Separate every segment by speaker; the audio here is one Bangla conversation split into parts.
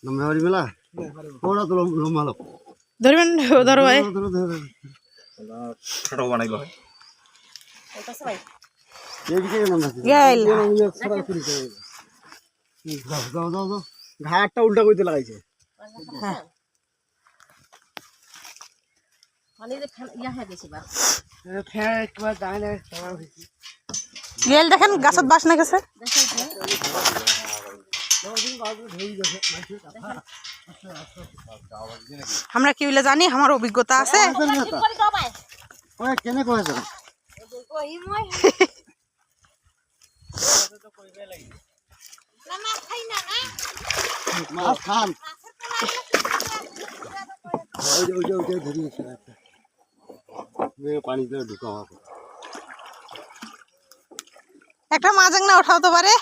Speaker 1: লম্বা মেলা ওরা তো লম্বা লোক
Speaker 2: ধরবেন ধরো ভাই
Speaker 3: ছোট বানাইলো হয়
Speaker 1: ঘাটটা উল্টা করতে লাগাইছে
Speaker 2: গেল দেখেন গাছত বাস না গেছে আমরা কি বলে জানি আমার অভিজ্ঞতা আছে
Speaker 1: কেনে কয়েছে মাছ খান পানিতে ঢুকা
Speaker 2: একটা মাজাংনা উঠাও তো পারে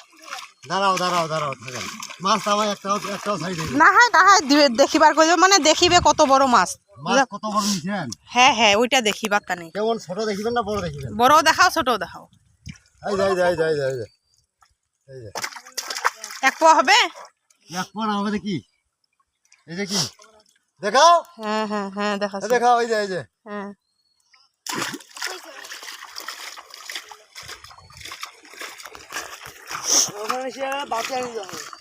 Speaker 1: দাঁড়াও দাঁড়াও দাঁড়াও থাকেন মাছ আমার একটাও সাইডে
Speaker 2: না হয় দেখিবার কইব মানে দেখিবে কত বড় মাছ
Speaker 1: মাছ কত বড় নিছেন
Speaker 2: হ্যাঁ হ্যাঁ ওইটা দেখিবার তা নেই
Speaker 1: কেমন ছোট দেখিবেন না বড় দেখিবেন
Speaker 2: বড় দেখাও ছোট দেখাও
Speaker 1: এই যাই এই যে
Speaker 2: এক পোয়া হবে
Speaker 1: এক পোয়া না হবে কি এই যে কি দেখাও
Speaker 2: হ্যাঁ হ্যাঁ হ্যাঁ দেখাচ্ছি
Speaker 1: দেখাও এই যে
Speaker 2: হ্যাঁ
Speaker 1: ওখানে সে বাঁচে আনি যাবে